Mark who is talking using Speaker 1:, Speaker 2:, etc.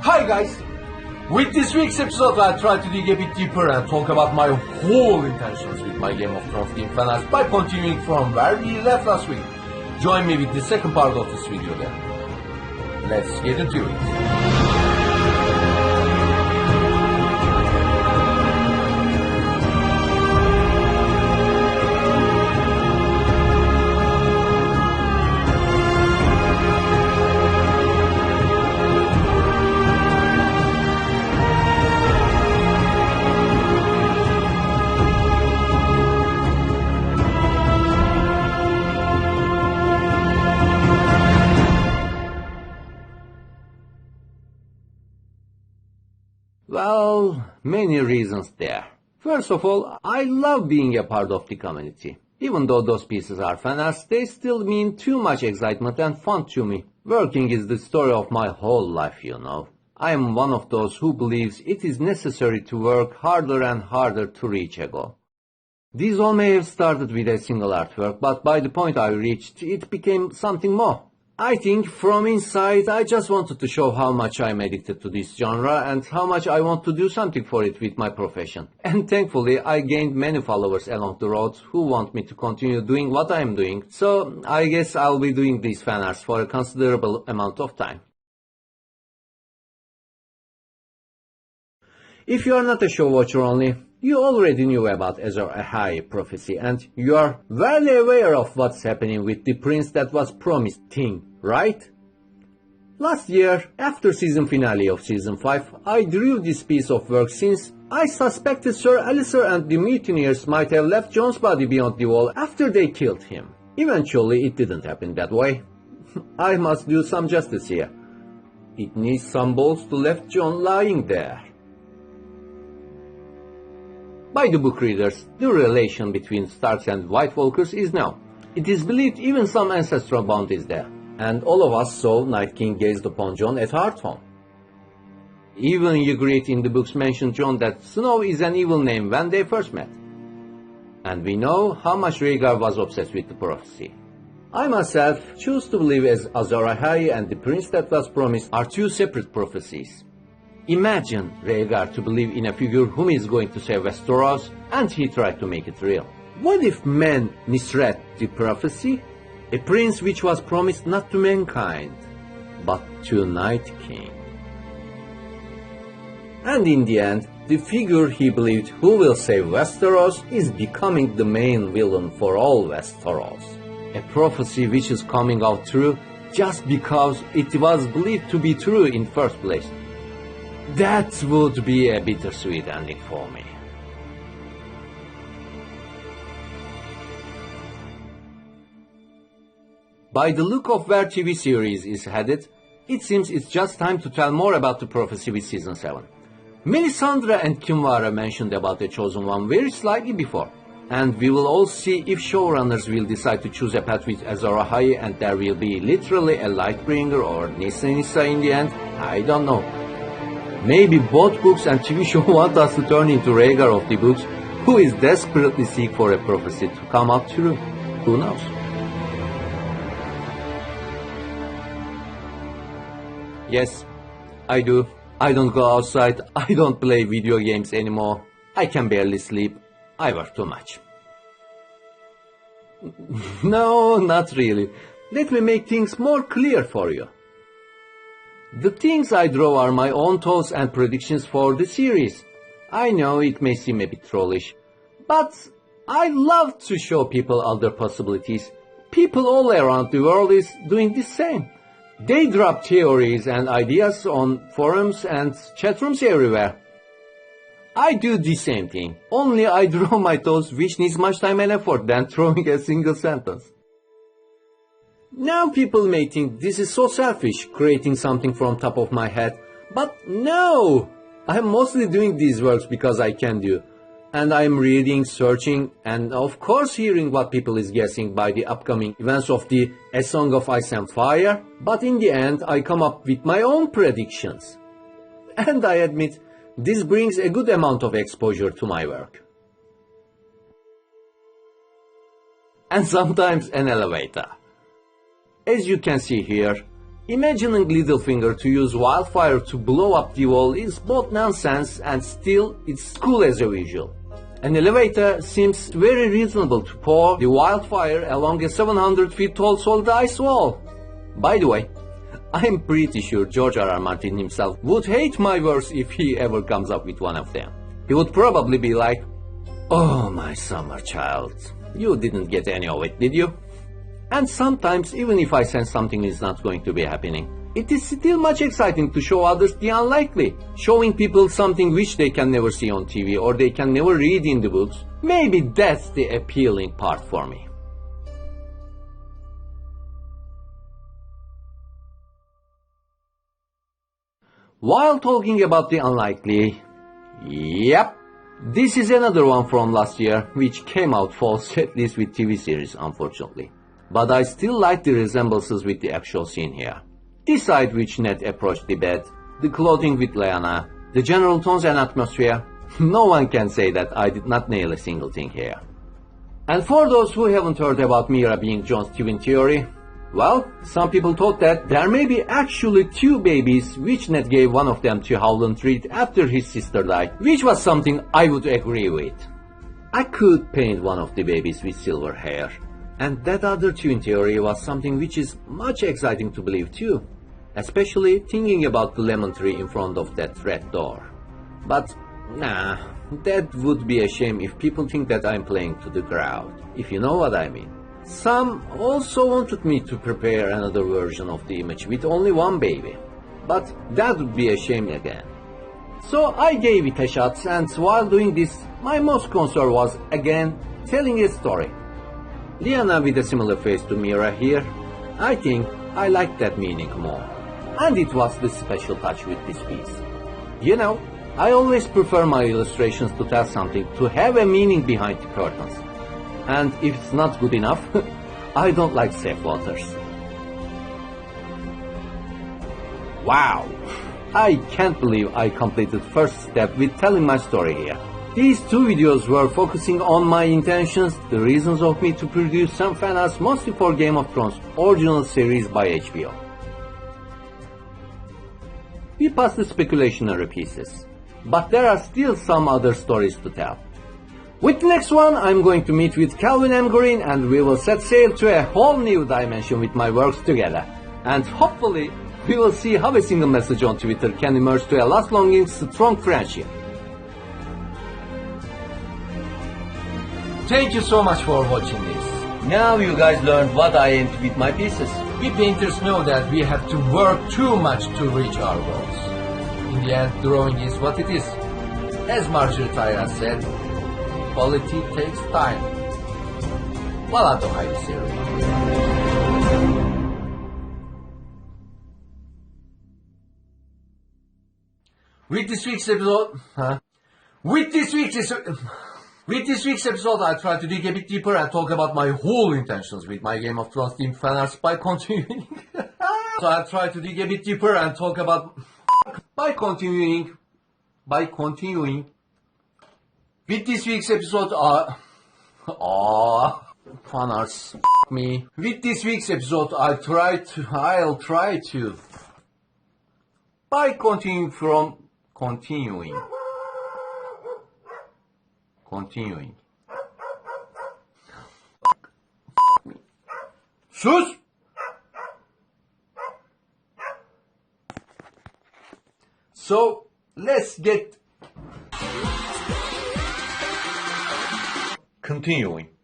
Speaker 1: Hi guys! With this week's episode, I'll try to dig a bit deeper and talk about my whole intentions with my Game of Thrones team fanarts by continuing from where we left last week. Join me with the second part of this video then. Let's get into it. Well, many reasons there. First of all, I love being a part of the community. Even though those pieces are fanarts, they still mean too much excitement and fun to me. Working is the story of my whole life, you know. I am one of those who believes it is necessary to work harder and harder to reach a goal. These all may have started with a single artwork, but by the point I reached, it became something more. I think from inside I just wanted to show how much I'm addicted to this genre and how much I want to do something for it with my profession. And thankfully I gained many followers along the road who want me to continue doing what I'm doing, so I guess I'll be doing these fanarts for a considerable amount of time. If you are not a show watcher only, you already knew about Azor Ahai prophecy and you are well aware of what's happening with the prince that was promised thing, right? Last year, after season finale of season 5, I drew this piece of work since I suspected Sir Alistair and the mutineers might have left Jon's body beyond the wall after they killed him. Eventually, it didn't happen that way. I must do some justice here. It needs some balls to left Jon lying there. By the book readers, the relation between Starks and White Walkers is known. It is believed even some ancestral bond is there, and all of us saw Night King gazed upon Jon at Hardhome. Even Ygritte in the books mentioned Jon that Snow is an evil name when they first met. And we know how much Rhaegar was obsessed with the prophecy. I myself choose to believe as Azor Ahai and the prince that was promised are two separate prophecies. Imagine Rhaegar to believe in a figure whom is going to save Westeros, and he tried to make it real. What if men misread the prophecy? A prince which was promised not to mankind, but to Night King. And in the end, the figure he believed who will save Westeros is becoming the main villain for all Westeros. A prophecy which is coming out true just because it was believed to be true in first place. That would be a bittersweet ending for me. By the look of where TV series is headed, it seems it's just time to tell more about the prophecy with season 7. Melisandre and Kinvara mentioned about the Chosen One very slightly before, and we will all see if showrunners will decide to choose a path with Azor Ahai and there will be literally a Lightbringer or Nissa in the end. I don't know. Maybe both books and TV show want us to turn into Rhaegar of the books, who is desperately seek for a prophecy to come up true. Who knows? Yes, I do. I don't go outside. I don't play video games anymore. I can barely sleep. I work too much. No, not really. Let me make things more clear for you. The things I draw are my own thoughts and predictions for the series. I know it may seem a bit trollish, but I love to show people other possibilities. People all around the world is doing the same. They drop theories and ideas on forums and chatrooms everywhere. I do the same thing, only I draw my thoughts which needs much time and effort than throwing a single sentence. Now people may think this is so selfish, creating something from top of my head, but no! I'm mostly doing these works because I can do, and I'm reading, searching, and of course hearing what people is guessing by the upcoming events of the A Song of Ice and Fire, but in the end I come up with my own predictions. And I admit, this brings a good amount of exposure to my work. And sometimes an elevator. As you can see here, Imagining Littlefinger to use wildfire to blow up the wall is both nonsense and still it's cool as usual. An elevator seems very reasonable to pour the wildfire along a 700 feet tall solid ice wall. By the way, I'm pretty sure George R. R. Martin himself would hate my verse if he ever comes up with one of them. He would probably be like, "Oh, my summer child, you didn't get any of it, did you?" And sometimes, even if I sense something is not going to be happening, it is still much exciting to show others the unlikely. Showing people something which they can never see on TV or they can never read in the books, maybe that's the appealing part for me. While talking about the unlikely, yep, this is another one from last year, which came out false, at least with TV series, unfortunately. But I still like the resemblances with the actual scene here. The side which Ned approached the bed, the clothing with Lyanna, the general tones and atmosphere. No one can say that I did not nail a single thing here. And for those who haven't heard about Mira being Jon's twin theory, well, some people thought that there may be actually two babies, which Ned gave one of them to Howland Reed after his sister died, which was something I would agree with. I could paint one of the babies with silver hair. And that other twin theory was something which is much exciting to believe too, especially thinking about the lemon tree in front of that red door. But nah, that would be a shame if people think that I'm playing to the crowd, if you know what I mean. Some also wanted me to prepare another version of the image with only one baby, but that would be a shame again. So I gave it a shot, and while doing this, my most concern was again telling a story. Lyanna with a similar face to Mira here, I think I liked that meaning more. And it was the special touch with this piece. You know, I always prefer my illustrations to tell something, to have a meaning behind the curtains. And if it's not good enough, I don't like safe waters. Wow! I can't believe I completed first step with telling my story here. These two videos were focusing on my intentions, the reasons of me to produce some fan arts mostly for Game of Thrones original series by HBO. We passed the speculationary pieces, but there are still some other stories to tell. With the next one, I'm going to meet with Calvin M. Green and we will set sail to a whole new dimension with my works together. And hopefully, we will see how a single message on Twitter can emerge to a last-longing, strong friendship. Thank you so much for watching this. Now you guys learned what I aim to with my pieces. We painters know that we have to work too much to reach our goals. In the end, drawing is what it is. As Marjorie Tyra said, quality takes time. Valato hayır. With this week's episode, I try to dig a bit deeper and talk about my whole intentions with my Game of Thrones themed fan arts by continuing. So I try to dig a bit deeper and talk about by continuing. With this week's episode, fan arts me. With this week's episode, I'll try to by continuing from continuing. Sus! So, let's get continuing.